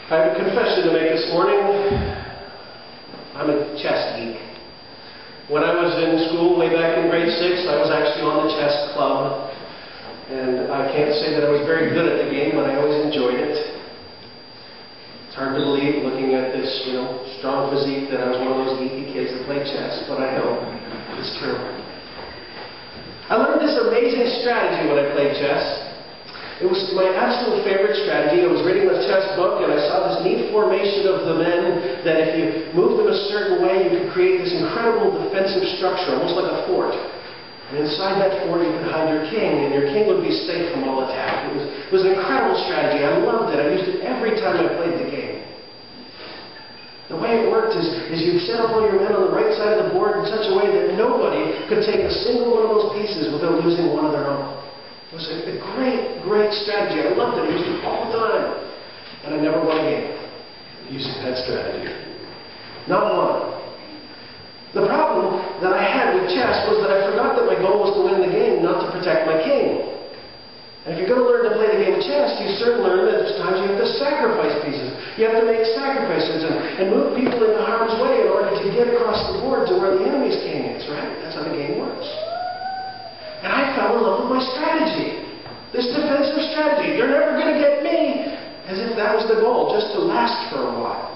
I have a confession to make this morning. I'm a chess geek. When I was in school way back in grade 6, I was actually on the chess club. And I can't say that I was very good at the game, but I always enjoyed it. It's hard to believe looking at this, strong physique that I was one of those geeky kids that played chess, but I know it's true. I learned this amazing strategy when I played chess. It was my absolute favorite strategy. I was reading the chess book and I saw this neat formation of the men that if you moved them a certain way, you could create this incredible defensive structure, almost like a fort. And inside that fort, you could hide your king, and your king would be safe from all attack. It was an incredible strategy. I loved it. I used it every time I played the game. The way it worked is you set up all your men on the right side of the board in such a way that nobody could take a single one of those pieces without losing one of their own. It was a great, great strategy. I loved it. I used it all the time. And I never won a game using that strategy. Not one. The problem that I had with chess was that I forgot that my goal was to win the game, not to protect my king. And if you're going to learn to play the game of chess, you certainly learn that there's times you have to sacrifice pieces. You have to make sacrifices and move people into harm's way in order to get across the board to where the enemy's king is, right? That's how the game works. And I fell in love with my strategy. This defensive strategy. You're never going to get me, as if that was the goal, just to last for a while.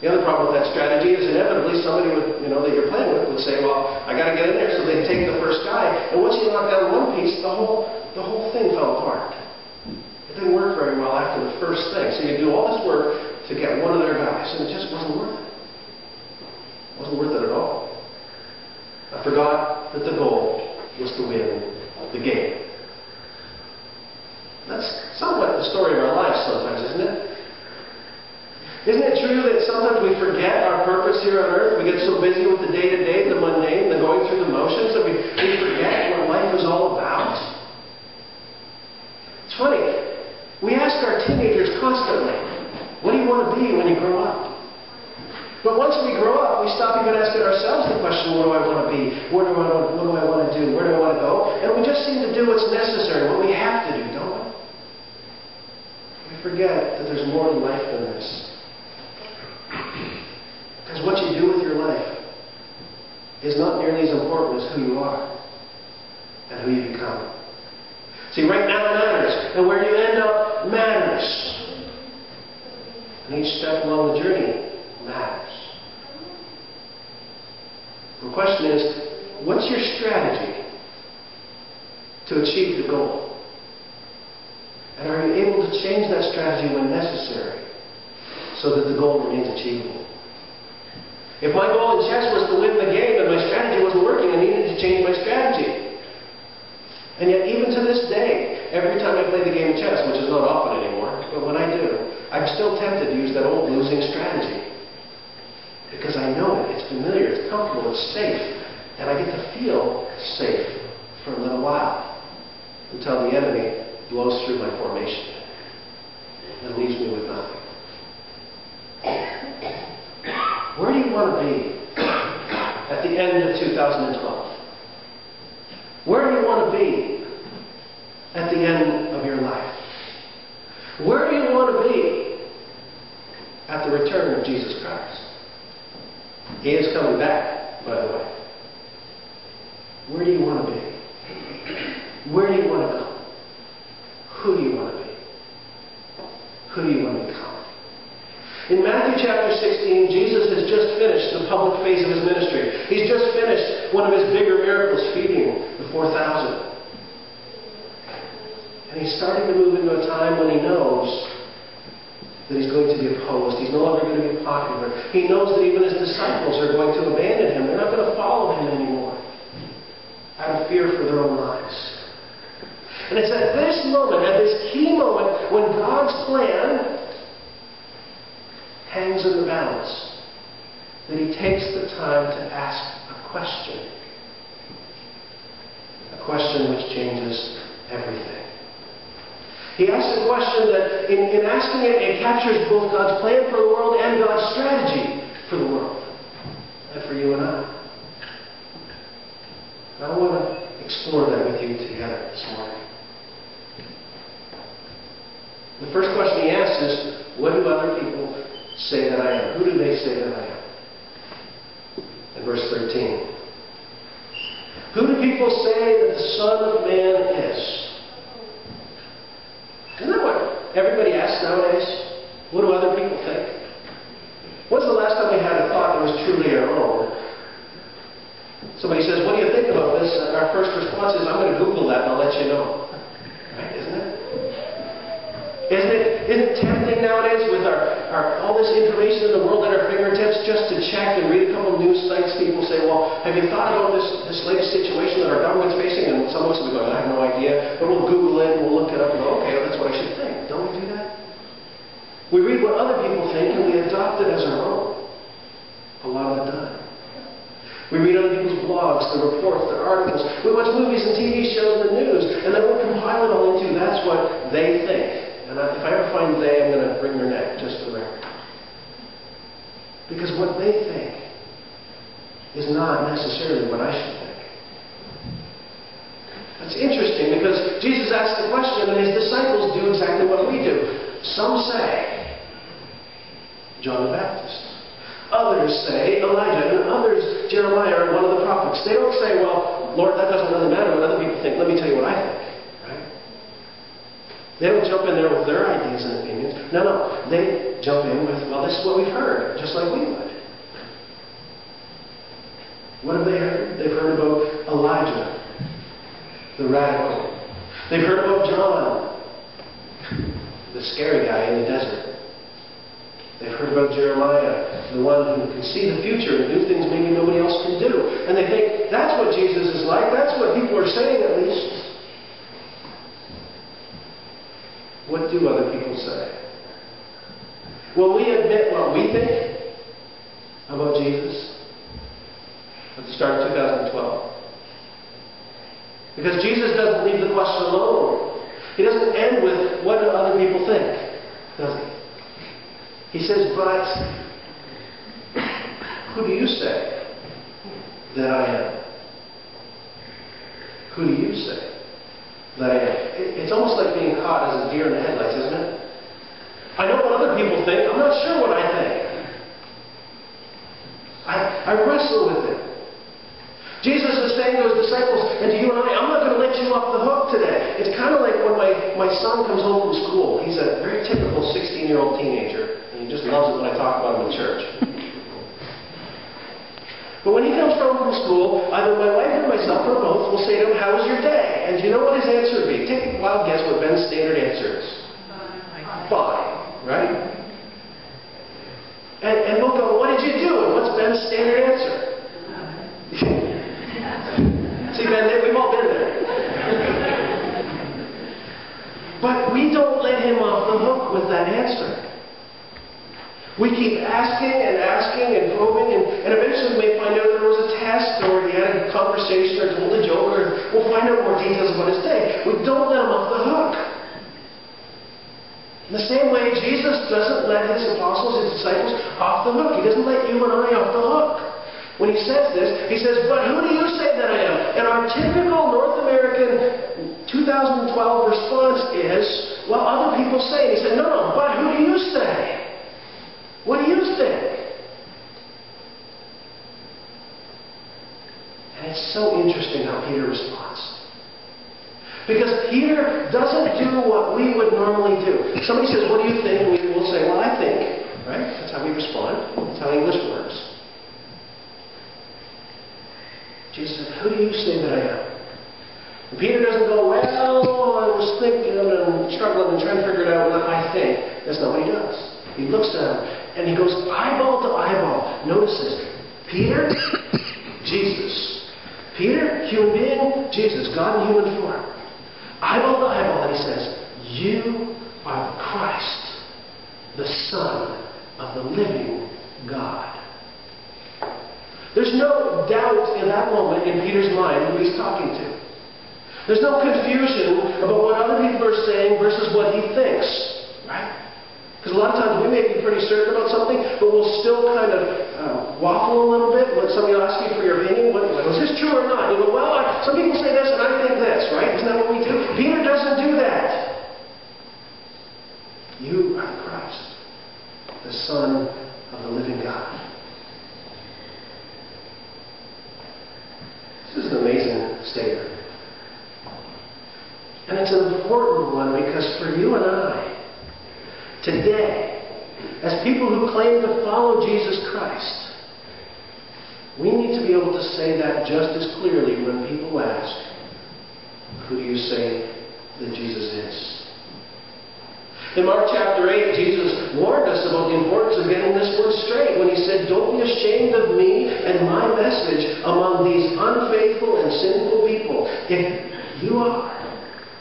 The other problem with that strategy is inevitably somebody that you're playing with would say, well, I got to get in there, so they'd take the first guy. And once you knock down one piece, the whole thing fell apart. It didn't work very well after the first thing. So you do all this work to get one of their guys, and it just wasn't worth it. It wasn't worth it at all. I forgot that the goal was to win the game. That's somewhat the story of our lives sometimes, isn't it? Isn't it true that sometimes we forget our purpose here on earth? We get so busy with the day-to-day, the mundane, the going through the motions, that we forget what life is all about. It's funny. We ask our teenagers constantly, what do you want to be when you grow up? But once we grow up, we stop even asking ourselves the question, what do I want to be? What do I want to do? Where do I want to go? And we just seem to do what's necessary, what we have to do, don't we? We forget that there's more to life than this. Because what you do with your life is not nearly as important as who you are and who you become. See, right now matters, and where you end up matters. And each step along the journey matters. The question is, what's your strategy to achieve the goal? And are you able to change that strategy when necessary so that the goal remains achievable? If my goal in chess was to win the game and my strategy wasn't working, I needed to change my strategy. And yet, even to this day, every time I play the game of chess, which is not often anymore, but when I do, I'm still tempted to use that old losing strategy. Because I know it, it's familiar, it's comfortable, it's safe, and I get to feel safe for a little while until the enemy blows through my formation and leaves me with nothing. Where do you want to be at the end of 2012? Where do you want to be at the end of your life? Where do you want to be at the return of Jesus Christ? He is coming back, by the way. Where do you want to be? Where do you want to go? Who do you want to be? Who do you want to become? In Matthew chapter 16, Jesus has just finished the public phase of his ministry. He's just finished one of his bigger miracles, feeding the 4,000. And he's starting to move into a time when he knows that he's going to be opposed. He's no longer going to be popular. He knows that even his disciples are going to abandon him. They're not going to follow him anymore out of fear for their own lives. And it's at this moment, at this key moment, when God's plan hangs in the balance, that he takes the time to ask a question. A question which changes everything. He asks a question that, in asking it, it captures both God's plan for the world and God's strategy for the world. And for you and I. And I want to explore that with you together this morning. The first question he asks is, what do other people say that I am? Who do they say that I am? In verse 13. Who do people say that the Son of Man is? Isn't that what everybody asks nowadays? What do other people think? When's the last time we had a thought that was truly our own? Somebody says, what do you think about this? Our first response is, I'm going to Google that and I'll let you know. Right? Isn't it? Isn't it tempting nowadays with all this information in the world at our fingertips just to check and read a couple of news sites? People say, well, have you thought about this latest situation that our government's facing? And some of us will be going, I have no idea. But we'll Google it and we'll look it up and go, okay, well, that's what I should think. Don't we do that? We read what other people think and we adopt it as our own. A lot of the time. We read other people's blogs, their reports, their articles. We watch movies and TV shows and the news. And then we'll compile it all into that's what they think. And if I ever find they, I'm going to bring their neck, just for the record. Because what they think is not necessarily what I should think. That's interesting because Jesus asked the question and his disciples do exactly what we do. Some say John the Baptist. Others say Elijah. And others Jeremiah or one of the prophets. They don't say, well, Lord, that doesn't really matter what other people think. Let me tell you what I think. They don't jump in there with their ideas and opinions. No. They jump in with, well, this is what we've heard, just like we would. What have they heard? They've heard about Elijah, the radical. They've heard about John, the scary guy in the desert. They've heard about Jeremiah, the one who can see the future and do things maybe nobody else can do. And they think, that's what Jesus is like. That's what people are saying, at least. What do other people say? Will we admit what we think about Jesus at the start of 2012? Because Jesus doesn't leave the question alone. He doesn't end with, what do other people think? Does he? He says, but who do you say that I am? Who do you say that I am? It's almost like being caught as a deer in the headlights, isn't it? I know what other people think. I'm not sure what I think. I wrestle with it. Jesus is saying to his disciples, and to you and I, I'm not going to let you off the hook today. It's kind of like when my son comes home from school. He's a very typical 16-year-old teenager, and he just loves it when I talk about him in church. But when he comes home from school, either my wife or myself or both will say to him, how was your day? And do you know what his answer would be? Take a wild guess what Ben's standard answer is. Fine. Right? And we'll go, what did you do? And what's Ben's standard answer? See, Ben, we've all been there. But we don't let him off the hook with that answer. We keep asking and probing, and eventually we may find out there was a test, or he had a conversation, or told a joke, or we'll find out more details about his day. We don't let him off the hook. In the same way, Jesus doesn't let his apostles, his disciples, off the hook. He doesn't let you and I off the hook. When he says this, he says, but who do you say that I am? And our typical North American 2012 response is, well, other people say. And he said, no, but who do you say? What do you think? And it's so interesting how Peter responds. Because Peter doesn't do what we would normally do. Somebody says, what do you think? And we will say, well, I think. Right? That's how we respond. That's how English works. Jesus said, who do you say that I am? And Peter doesn't go, well, I was thinking and struggling and trying to figure it out what I think. That's not what he does. He looks at him and he goes eyeball to eyeball. Notice this. Peter, Jesus. Peter, human being, Jesus, God in human form. Eyeball to eyeball, and he says, you are the Christ, the Son of the living God. There's no doubt in that moment in Peter's mind who he's talking to. There's no confusion about what other people are saying versus what he thinks. Right? Because a lot of times we may be pretty certain about something, but we'll still kind of waffle a little bit when somebody will ask you for your opinion. Was this true or not? You go, well, some people say this and I think this, right? Isn't that what we do? Peter doesn't do that. You are the Christ. Son of the living God. This is an amazing statement. And it's an important one because for you and I, today, as people who claim to follow Jesus Christ, we need to be able to say that just as clearly when people ask, who do you say that Jesus is? In Mark chapter 8, Jesus warned us about the importance of getting this word straight when he said, don't be ashamed of me and my message among these unfaithful and sinful people. If you are,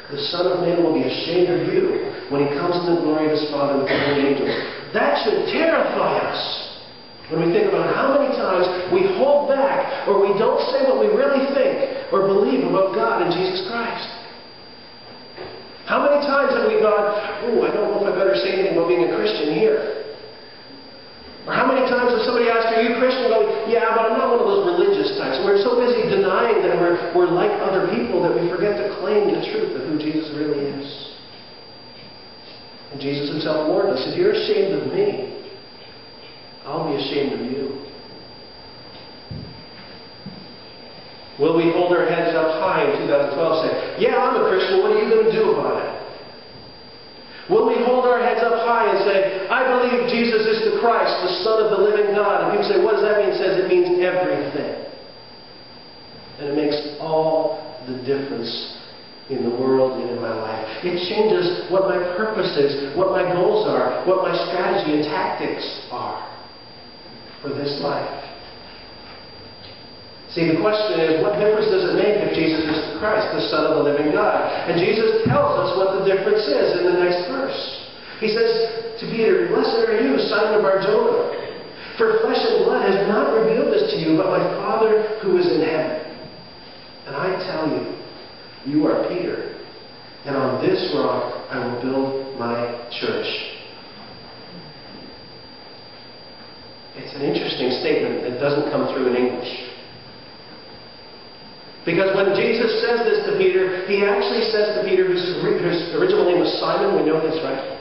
the Son of Man will be ashamed of you when he comes in the glory of his Father with the holy angels. That should terrify us when we think about how many times we hold back or we don't say what we really think or believe about God and Jesus Christ. How many times have we gone, oh, I don't know if I better say anything about being a Christian here? Or how many times has somebody asked, are you a Christian? Going, yeah, but I'm not one of those religious types. We're so busy denying that we're like other people that we forget to claim the truth of who Jesus really is. And Jesus himself warned us, if you're ashamed of me, I'll be ashamed of you. Will we hold our heads up high in 2012 saying, yeah, I'm a Christian, what are you going to do about it? Will we hold our heads up high and say, I believe Jesus is the Christ, the Son of the living God? And people say, what does that mean? It says it means everything. And it makes all the difference in the world and in my life. It changes what my purpose is, what my goals are, what my strategy and tactics are for this life. See, the question is, what difference does it make if Jesus is the Christ, the Son of the living God? And Jesus tells us what the difference is in the next verse. He says to Peter, blessed are you, Simon Bar-Jonah, for flesh and blood has not revealed this to you, but my Father who is in heaven. And I tell you, you are Peter, and on this rock I will build my church. It's an interesting statement that doesn't come through in English. Because when Jesus says this to Peter, he actually says to Peter, whose original name was Simon, we know this, right?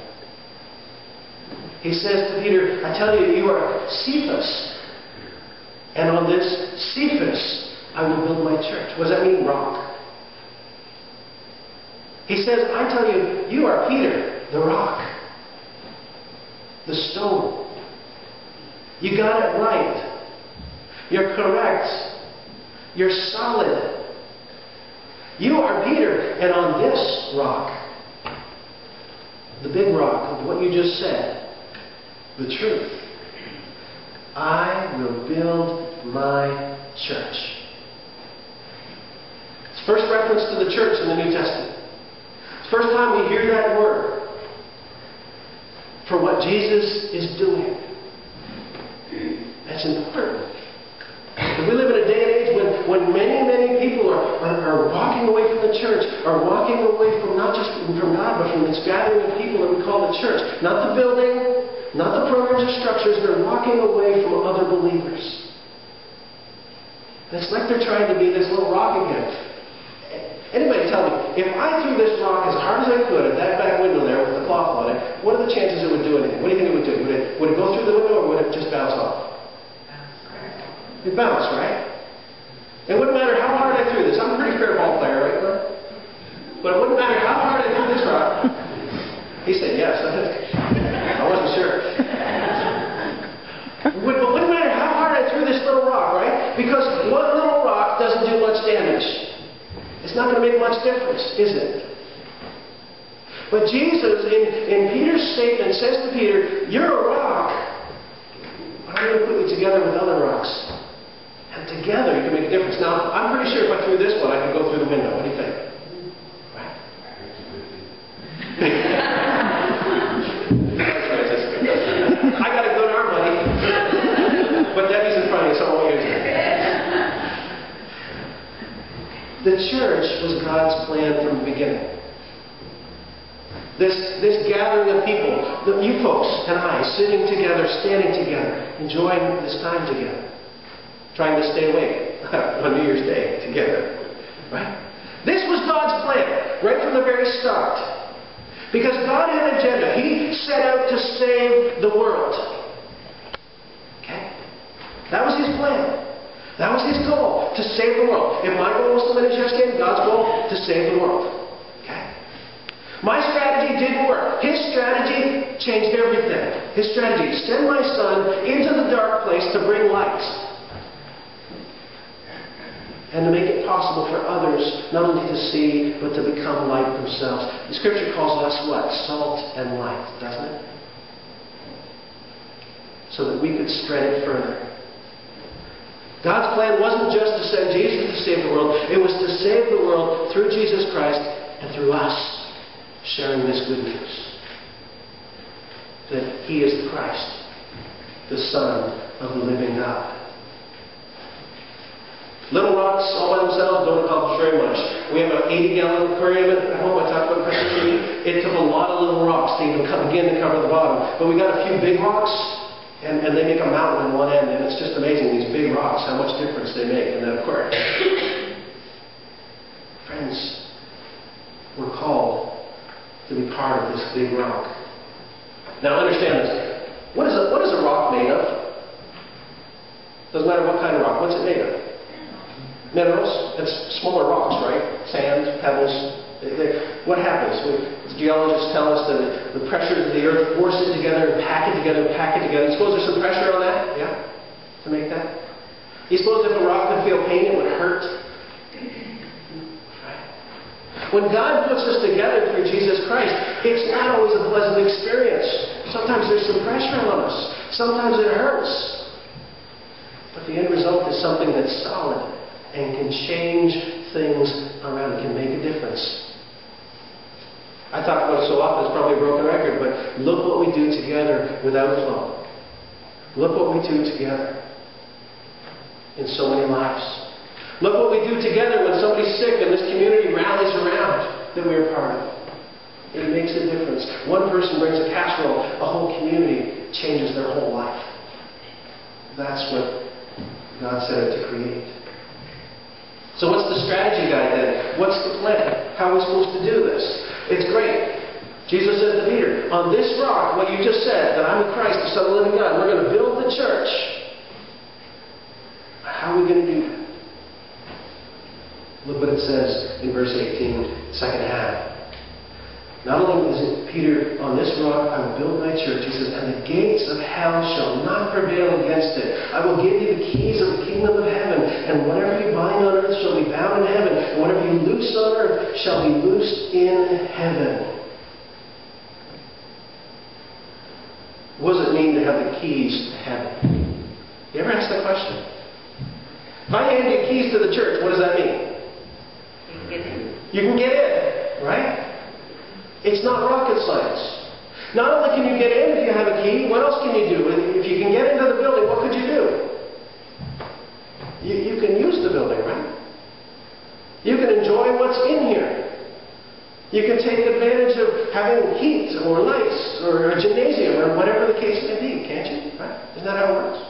He says to Peter, I tell you, you are Cephas. And on this Cephas, I will build my church. What does that mean? Rock. He says, I tell you, you are Peter, the rock. The stone. You got it right. You're correct. You're solid. You are Peter, and on this rock, the big rock of what you just said, the truth, I will build my church. It's the first reference to the church in the New Testament. It's the first time we hear that word for what Jesus is doing. That's important. We live in a day and age when many people are walking away from the church, are walking away from not just from God, but from this gathering of people that we call the church. Not the building, not the programs or structures. They're walking away from other believers. And it's like they're trying to be this little rock again. Anybody tell me, if I threw this rock as hard as I could at that back window there with the cloth on it, what are the chances it would do anything? What do you think it would do? Would it go through the window or would it just bounce off? It bounced, right? It wouldn't matter how hard I threw this. I'm a pretty fair ball player, right, Glenn? But it wouldn't matter how hard I threw this rock. He said yes. I wasn't sure. But it wouldn't matter how hard I threw this little rock, right? Because one little rock doesn't do much damage. It's not going to make much difference, is it? But Jesus, in Peter's statement, says to Peter, you're a rock. I'm going to put you together with other rocks. And together you can make a difference. Now, I'm pretty sure if I threw this one, I could go through the window. What do you think? Right? I got a good arm, buddy. But Debbie's in front of you, so I won't use it. The church was God's plan from the beginning. This gathering of people, you folks and I, sitting together, standing together, enjoying this time together, trying to stay awake on New Year's Day together. Right? This was God's plan, right from the very start. Because God had an agenda. He set out to save the world. That was his plan. That was his goal, to save the world. If my goal was to win a chess game, God's goal, to save the world. Okay? My strategy didn't work. His strategy changed everything. His strategy, send my son into the dark place to bring light. And to make it possible for others not only to see, but to become light themselves. The Scripture calls us what? Salt and light, doesn't it? So that we could spread it further. God's plan wasn't just to send Jesus to save the world. It was to save the world through Jesus Christ and through us sharing this good news. That He is the Christ, the Son of the living God. Little rocks all by themselves don't accomplish very much. We have an 80-gallon aquarium at home. I talked about pressure treating. It took a lot of little rocks to even begin to cover the bottom. But we got a few big rocks, and they make a mountain on one end. And it's just amazing, these big rocks, how much difference they make in that aquarium. Friends, we're called to be part of this big rock. Now understand this. What is a rock made of? Doesn't matter what kind of rock. What's it made of? Minerals. It's smaller rocks, right? Sand, pebbles. What happens? Geologists tell us that the pressures of the earth force it together and pack it together and pack it together. You suppose there's some pressure on that? Yeah? To make that? You suppose if a rock could feel pain, it would hurt? When God puts us together through Jesus Christ, it's not always a pleasant experience. Sometimes there's some pressure on us. Sometimes it hurts. But the end result is something that's solid and can change things around. It can make a difference. I talk about it so often, it's probably a broken record, but look what we do together with Outflow. Look what we do together in so many lives. Look what we do together when somebody's sick and this community rallies around that we're part of. It makes a difference. One person brings a casserole, a whole community changes their whole life. That's what God set out to create. So what's the strategy guide then? What's the plan? How are we supposed to do this? It's great. Jesus said to Peter, on this rock, what you just said, that I'm the Christ, the Son of the living God, we're going to build the church. How are we going to do that? Look what it says in verse 18, second half. Not only is it Peter, on this rock I will build my church. He says, and the gates of hell shall not prevail against it. I will give you the keys of the kingdom of heaven. And whatever you bind on earth shall be bound in heaven. And whatever you loose on earth shall be loosed in heaven. What does it mean to have the keys to heaven? You ever ask that question? If I hand you keys to the church, what does that mean? You can get in. You can get in, right? It's not rocket science. Not only can you get in if you have a key, what else can you do? If you can get into the building, what could you do? You can use the building, right? You can enjoy what's in here. You can take advantage of having heat or lights or a gymnasium or whatever the case may be, can't you? Right? Isn't that how it works?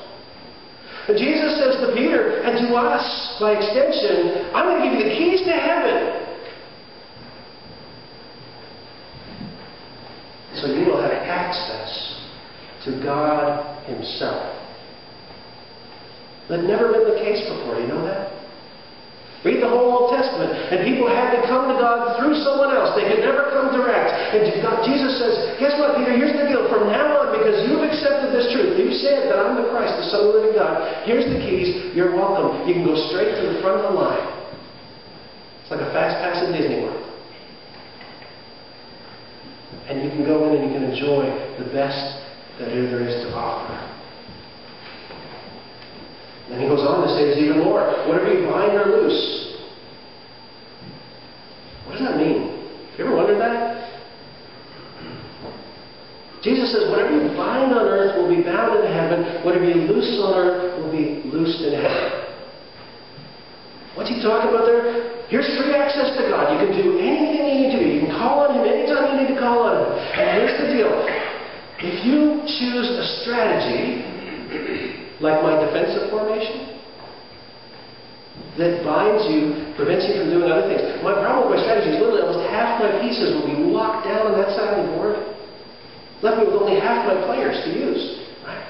And Jesus says to Peter and to us, by extension, I'm going to give you the keys to heaven. So you will have access to God Himself. That never been the case before. You know that? Read the whole Old Testament, and people had to come to God through someone else. They could never come direct. And Jesus says, guess what, Peter? Here's the deal. From now on, because you've accepted this truth, you said that I'm the Christ, the Son of the living God, here's the keys. You're welcome. You can go straight to the front of the line. It's like a fast pass at Disney World. And you can go in and you can enjoy the best that there is to offer. And he goes on to say there's even more. Whatever you bind or loose. What does that mean? Have you ever wondered that? Jesus says, whatever you bind on earth will be bound in heaven. Whatever you loose on earth will be loosed in heaven. What's he talking about there? Here's free access to God. You can do anything you need to do. You can call on Him anytime you need to call on Him. And here's the deal. If you choose a strategy, like my defensive formation, that binds you, prevents you from doing other things. My problem with my strategy is literally almost half my pieces will be locked down on that side of the board. Left me with only half my players to use. Right?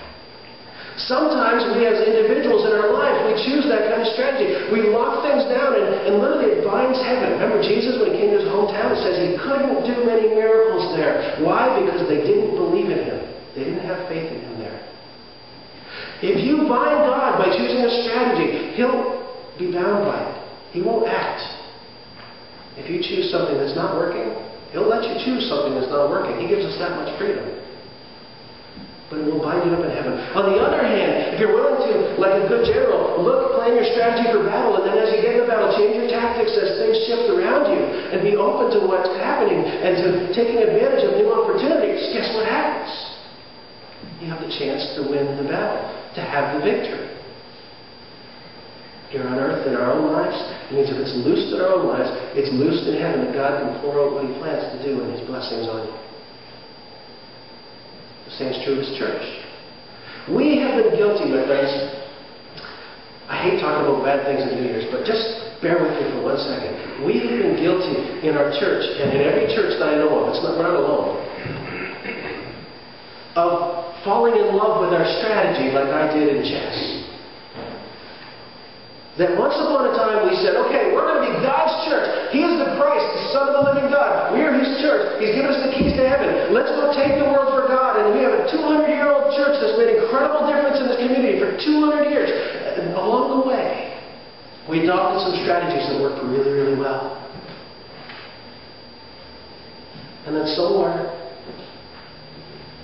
Sometimes we as individuals in our life, we choose that kind of strategy. We lock things down and literally it binds heaven. Remember Jesus, when he came to his hometown, it says he couldn't do many miracles there. Why? Because they didn't believe in him. They didn't have faith in him there. If you bind God by choosing a strategy, he'll be bound by it. He won't act. If you choose something that's not working, he'll let you choose something that's not working. He gives us that much freedom. But it will bind you up in heaven. On the other hand, if you're willing to, like a good general, plan your strategy for battle, and then as you get in the battle, change your tactics as things shift around you, and be open to what's happening, and to taking advantage of new opportunities, guess what happens? You have the chance to win the battle, to have the victory. Here on earth, in our own lives, it means if it's loosed in our own lives, it's loosed in heaven, and God can pour out what he plans to do and his blessings on you. The same is true of his church. We have been guilty, my friends. I hate talking about bad things in New Year's, but just bear with me for 1 second. We have been guilty in our church, and in every church that I know of, we're not alone, of falling in love with our strategy like I did in chess. That once upon a time we said, okay, we're going to be God's church. He is the Christ, the Son of the living God. We are his church. He's given us the keys to heaven. Let's go take the world for God. And we have a 200-year-old church that's made incredible difference in this community for 200 years. And along the way, we adopted some strategies that worked really, really well. And then somewhere,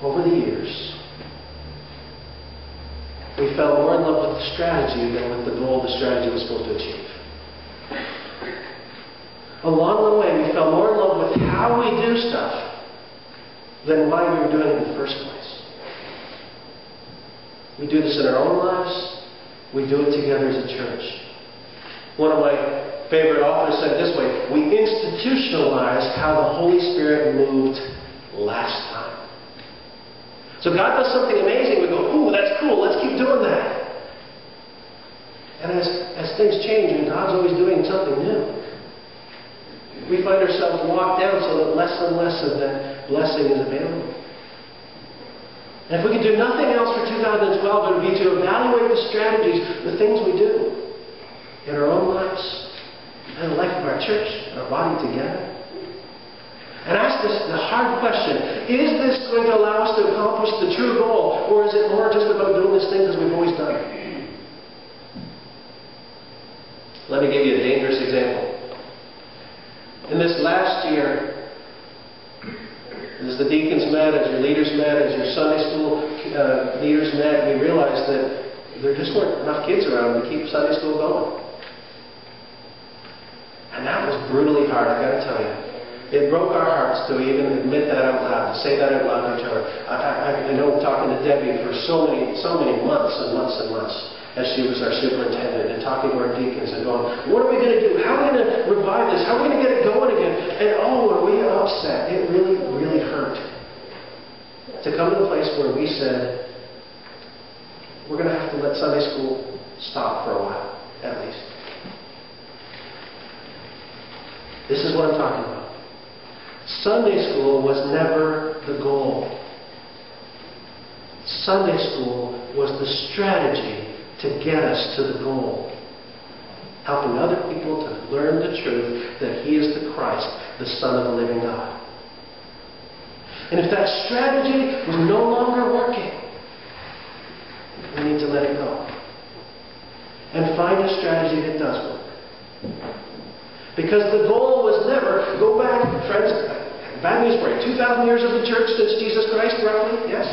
over the years, we fell more in love with the strategy than with the goal the strategy was supposed to achieve. Along the way, we fell more in love with how we do stuff than why we were doing it in the first place. We do this in our own lives. We do it together as a church. One of my favorite authors said it this way: we institutionalize how the Holy Spirit moved last time. So God does something amazing, we go, ooh, that's cool, let's keep doing that. And as things change, and God's always doing something new, we find ourselves locked down so that less and less of that blessing is available. And if we could do nothing else for 2012, it would be to evaluate the strategies, the things we do in our own lives, and the life of our church, and our body together. And ask the hard question: is this going to allow us to accomplish the true goal, or is it more just about doing this thing because we've always done it? Let me give you a dangerous example. In this last year, as the deacons met, as your leaders met, as your Sunday school leaders met, we realized that there just weren't enough kids around to keep Sunday school going. And that was brutally hard, I got to tell you. It broke our hearts to even admit that out loud, to say that out loud to each other. I know talking to Debbie for so many months and months and months, as she was our superintendent, and talking to our deacons and going, what are we going to do? How are we going to revive this? How are we going to get it going again? And oh, were we upset. It really, really hurt. To come to the place where we said, we're going to have to let Sunday school stop for a while, at least. This is what I'm talking about. Sunday school was never the goal. Sunday school was the strategy to get us to the goal. Helping other people to learn the truth that he is the Christ, the Son of the living God. And if that strategy was no longer working, we need to let it go. And find a strategy that does work. Because the goal was never, go back, friends, bad news for you, 2,000 years of the church since Jesus Christ, roughly, yes?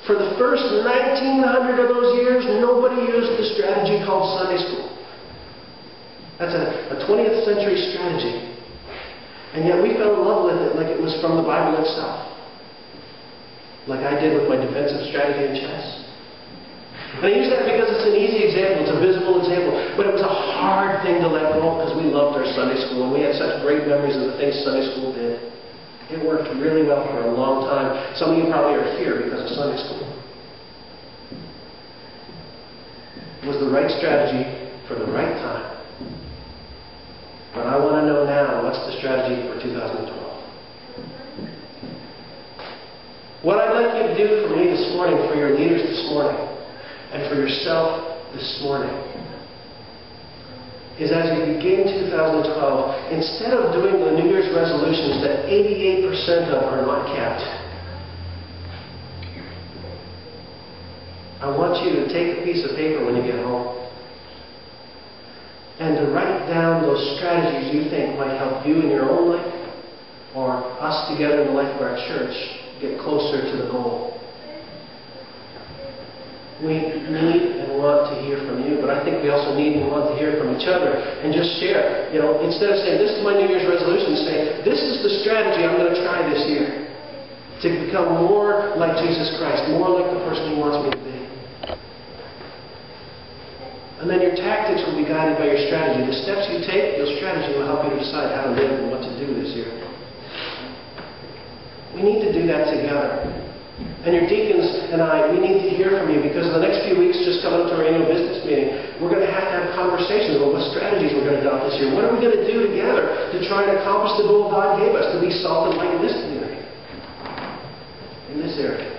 For the first 1,900 of those years, nobody used the strategy called Sunday school. That's a 20th century strategy. And yet we fell in love with it like it was from the Bible itself. Like I did with my defensive strategy in chess. And I use that because it's an easy example, it's a visible example, but it was a hard thing to let go because we loved our Sunday school and we had such great memories of the things Sunday school did. It worked really well for a long time. Some of you probably are here because of Sunday school. It was the right strategy for the right time. But I want to know now, what's the strategy for 2012? What I'd like you to to do for me this morning, for your leaders this morning, and for yourself this morning, is as you begin 2012, instead of doing the New Year's resolutions that 88% of are not kept, I want you to take a piece of paper when you get home and to write down those strategies you think might help you in your own life or us together in the life of our church get closer to the goal. We need and want to hear from you, but I think we also need and want to hear from each other and just share. You know, instead of saying, this is my New Year's resolution, say, this is the strategy I'm going to try this year to become more like Jesus Christ, more like the person He wants me to be. And then your tactics will be guided by your strategy. The steps you take, your strategy will help you to decide how to live and what to do this year. We need to do that together. And your deacons and I, we need to hear from you, because in the next few weeks, just coming up to our annual business meeting, we're going to have conversations about what strategies we're going to adopt this year. What are we going to do together to try and accomplish the goal God gave us, to be salt and light in this community, in this area.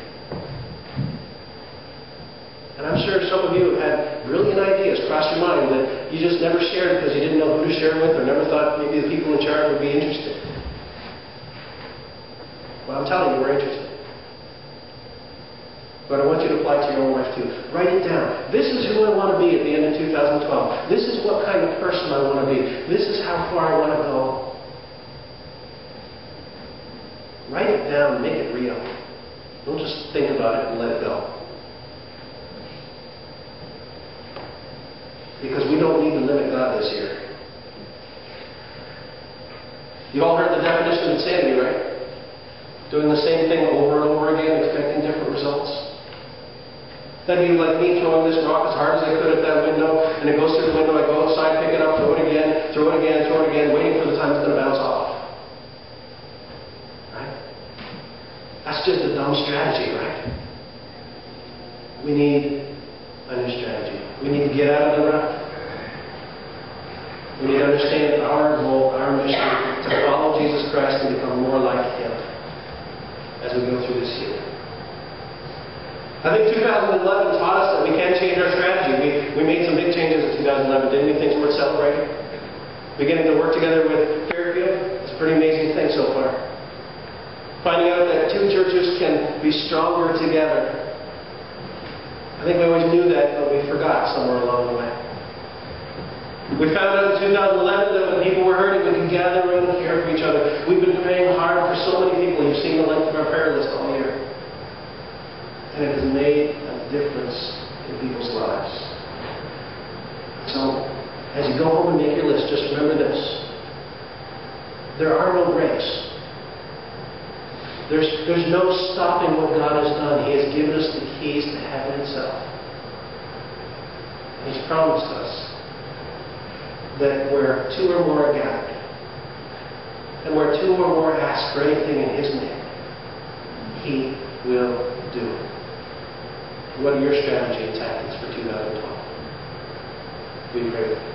And I'm sure some of you have had brilliant ideas cross your mind that you just never shared because you didn't know who to share with, or never thought maybe the people in charge would be interested. Well, I'm telling you, we're interested. But I want you to apply it to your own life too. Write it down. This is who I want to be at the end of 2012. This is what kind of person I want to be. This is how far I want to go. Write it down. Make it real. Don't just think about it and let it go. Because we don't need to limit God this year. You've all heard the definition of insanity, right? Doing the same thing over and over again, expecting different results. That'd be like me throwing this rock as hard as I could at that window, and it goes through the window, I go outside, pick it up, throw it again, throw it again, throw it again, waiting for the time it's going to bounce off. Right? That's just a dumb strategy, right? We need a new strategy. We need to get out of the rut. We need to understand our goal, our mission, to follow Jesus Christ and become more like Him as we go through this year. I think 2011 taught us that we can change our strategy. We made some big changes in 2011, didn't we? Things worth celebrating. Beginning to work together with Fairfield, it's a pretty amazing thing so far. Finding out that two churches can be stronger together. I think we always knew that, but we forgot somewhere along the way. We found out in 2011 that when people were hurting, we could gather around and care for each other. We've been praying hard for so many people. You've seen the length of our prayer list all year. And it has made a difference in people's lives. So, as you go home and make your list, just remember this. There are no breaks. There's no stopping what God has done. He has given us the keys to heaven itself. And He's promised us that where two or more are gathered, and where two or more ask for anything in His name, He will do it. What are your strategy and tactics for 2012? We pray with you.